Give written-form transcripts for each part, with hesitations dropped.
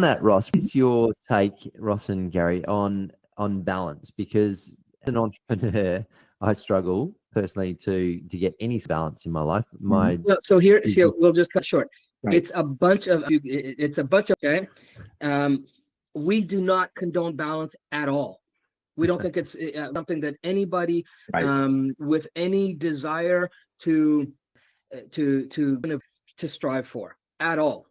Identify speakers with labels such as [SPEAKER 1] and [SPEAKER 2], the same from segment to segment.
[SPEAKER 1] that, Ross, what's your take, Ross and Gary, on balance? Because as an entrepreneur, I struggle personally to get any balance in my life.
[SPEAKER 2] Well, so here we'll just cut short.
[SPEAKER 3] Right.
[SPEAKER 2] It's a bunch of okay. We do not condone balance at all. We don't think it's something that anybody
[SPEAKER 3] Right.
[SPEAKER 2] with any desire to strive for at all.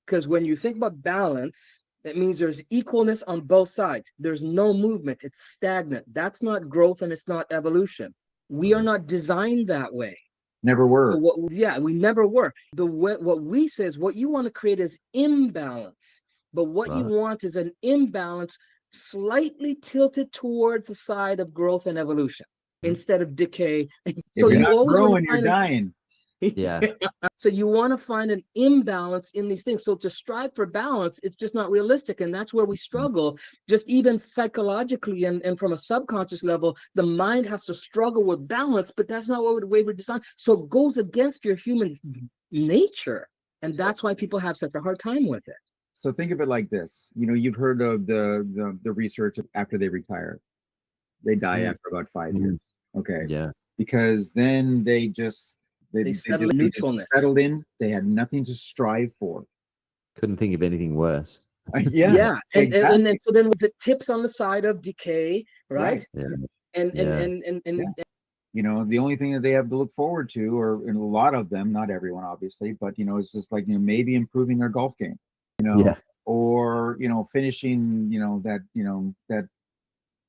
[SPEAKER 2] Because when you think about balance, it means there's equalness on both sides. There's no movement. It's stagnant. That's not growth and it's not evolution. We are not designed that way.
[SPEAKER 3] Never were.
[SPEAKER 2] We never were. What we say is what you want to create is imbalance. But what you want is an imbalance slightly tilted towards the side of growth and evolution instead of decay.
[SPEAKER 3] So you're not growing, you're dying.
[SPEAKER 1] Yeah.
[SPEAKER 2] So you want to find an imbalance in these things. So to strive for balance, it's just not realistic. And that's where we struggle, just even psychologically and from a subconscious level, the mind has to struggle with balance, but that's not what the way we're designed. So it goes against your human nature. And that's why people have such a hard time with it.
[SPEAKER 3] So think of it like this. You know, you've heard of the research after they retire. They die after about 5 years. Okay.
[SPEAKER 1] Yeah.
[SPEAKER 3] Because then they settled in. They had nothing to strive for.
[SPEAKER 1] Couldn't think of anything worse.
[SPEAKER 2] Yeah.
[SPEAKER 3] Exactly.
[SPEAKER 2] And then so then was it tips on the side of decay, right?
[SPEAKER 1] Yeah.
[SPEAKER 2] And
[SPEAKER 3] you know, the only thing that they have to look forward to, or in a lot of them, not everyone obviously, but you know, it's just like, you know, maybe improving their golf game, you know, or you know, finishing, you know, that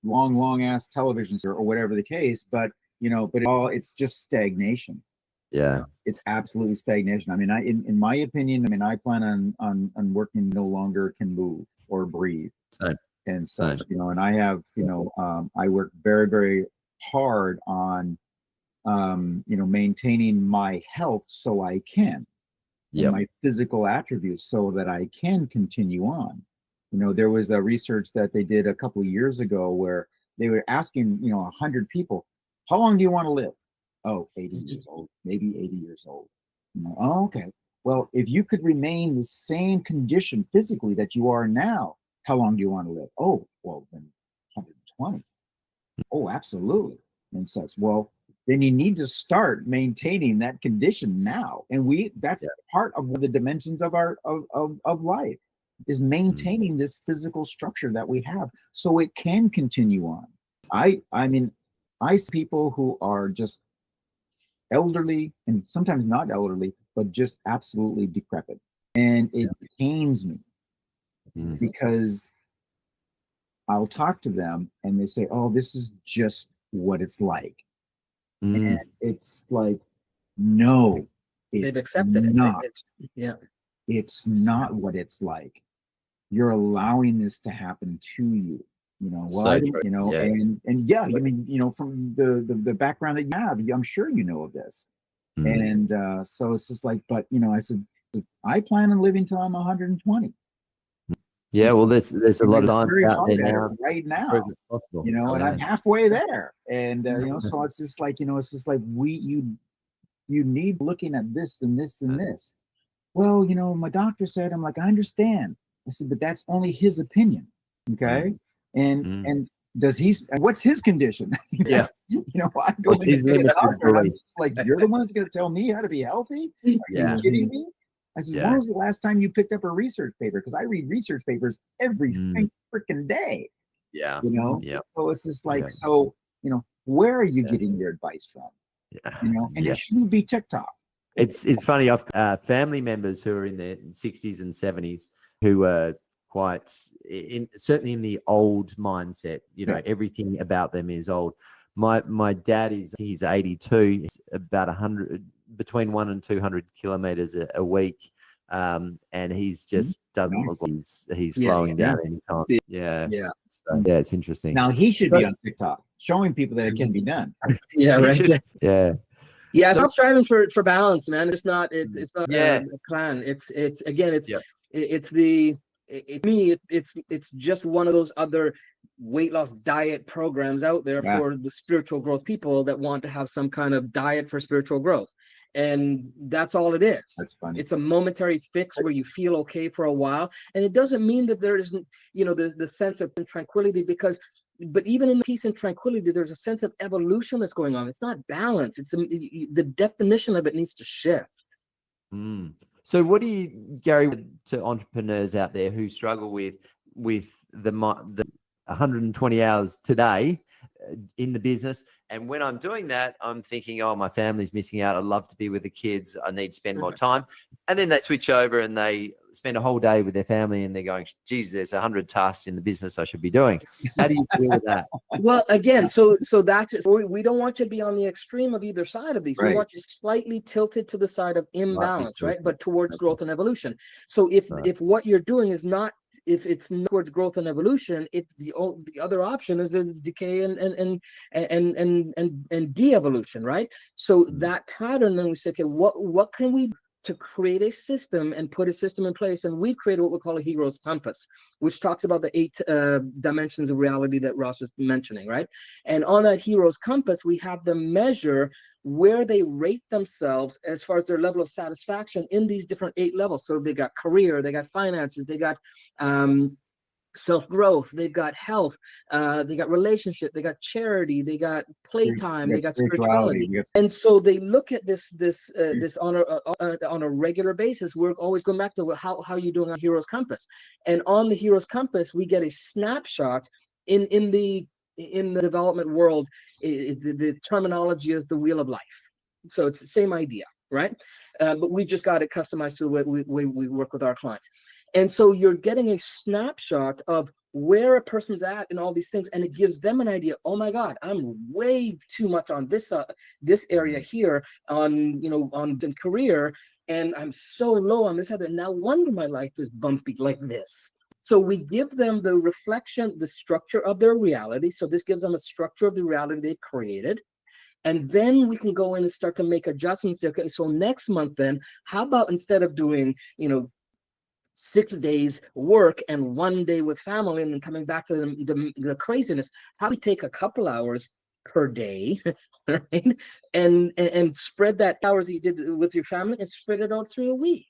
[SPEAKER 3] long ass television or whatever the case, but you know, but it's just stagnation.
[SPEAKER 1] Yeah,
[SPEAKER 3] it's absolutely stagnation. I mean, in my opinion, I mean, I plan on working no longer can move or breathe.
[SPEAKER 1] Same.
[SPEAKER 3] And such, you know, and I have, you know, I work very, very hard on, you know, maintaining my health so I can, and my physical attributes so that I can continue on. You know, there was a research that they did a couple of years ago where they were asking, you know, 100 people, how long do you want to live? Oh, 80 years old, maybe 80 years old. You know, oh, okay. Well, if you could remain the same condition physically that you are now, how long do you want to live? Oh, well, then 120. Oh, absolutely. And such. Well, then you need to start maintaining that condition now. And that's part of the dimensions of our of life, is maintaining this physical structure that we have so it can continue on. I mean, I see people who are just elderly, and sometimes not elderly, but just absolutely decrepit. And it pains me because I'll talk to them and they say, oh, this is just what it's like. And it's like, no,
[SPEAKER 2] they've accepted
[SPEAKER 3] not.
[SPEAKER 2] Yeah.
[SPEAKER 3] It's not what it's like. You're allowing this to happen to you. You know, well, you know, and I mean, you know, from the background that you have, I'm sure you know of this. And so it's just like, but you know, I said, I plan on living till I'm 120.
[SPEAKER 1] Yeah, well, there's a lot of time out there now,
[SPEAKER 3] right now, you know, and I'm halfway there. And you know, so it's just like, you know, it's just like you need looking at this and this and this. Well, you know, my doctor said, I'm like, I understand. I said, but that's only his opinion. Okay. And what's his condition?
[SPEAKER 1] Yeah.
[SPEAKER 3] You know, I go to the doctor and I'm just like, you're the one that's going to tell me how to be healthy? Are you kidding me? I said, when was the last time you picked up a research paper? Because I read research papers every freaking day.
[SPEAKER 1] Yeah.
[SPEAKER 3] You know? Yeah. So it's just like, so, you know, where are you getting your advice from? Yeah. You know, and it shouldn't be TikTok.
[SPEAKER 1] It's funny. I've family members who are in their 60s and 70s who are quite certainly in the old mindset. You know, everything about them is old. My dad he's 82. He's about 100, between 100 and 200 kilometers a week, and he's just doesn't look like he's slowing down anytime. Yeah. So, it's interesting.
[SPEAKER 3] Now he should be on TikTok showing people that it can be done.
[SPEAKER 2] Yeah, right.
[SPEAKER 1] Yeah.
[SPEAKER 2] So, I'm striving for balance, man. It's not a plan. It's just one of those other weight loss diet programs out there for the spiritual growth people that want to have some kind of diet for spiritual growth. And that's all it is.
[SPEAKER 3] That's funny.
[SPEAKER 2] It's a momentary fix where you feel okay for a while. And it doesn't mean that there isn't, the sense of tranquility, but even in peace and tranquility, there's a sense of evolution that's going on. It's not balance. The definition of it needs to shift.
[SPEAKER 1] So what do you, Gary, to entrepreneurs out there who struggle with the 120 hours today in the business? And when I'm doing that, I'm thinking, oh, my family's missing out. I'd love to be with the kids. I need to spend more time. And then they switch over and they spend a whole day with their family and they're going, geez, there's 100 tasks in the business I should be doing. How do you deal with that?
[SPEAKER 2] Well, again, so that's it. We don't want you to be on the extreme of either side of these.
[SPEAKER 3] Right.
[SPEAKER 2] We want you slightly tilted to the side of imbalance, right? But towards growth and evolution. So if what you're doing is not, if it's not towards growth and evolution, it's the other option is decay and de-evolution, right? So that pattern, then we say, okay, what can we do to create a system and put a system in place? And we've created what we call a hero's compass, which talks about the 8 dimensions of reality that Ross was mentioning, right? And on that hero's compass, we have them measure where they rate themselves as far as their level of satisfaction in these different 8 levels. So they got career, they got finances, they got self-growth, they've got health, they got relationship, they got charity, they got playtime, they got spirituality. And so they look at this on a regular basis. We're always going back to how are you doing on Hero's Compass? And on the Hero's Compass, we get a snapshot in the development world. The terminology is the wheel of life. So it's the same idea, right? But we just got it customized to the way we work with our clients. And so you're getting a snapshot of where a person's at in all these things, and it gives them an idea. Oh my God, I'm way too much on this area here on career, and I'm so low on this other. No wonder my life is bumpy like this. So we give them the reflection, the structure of their reality. So this gives them a structure of the reality they've created. And then we can go in and start to make adjustments. Okay, so next month then, how about instead of doing, 6 days work and 1 day with family and then coming back to the craziness, how do we take a couple hours per day, right? And spread that hours that you did with your family and spread it out through a week.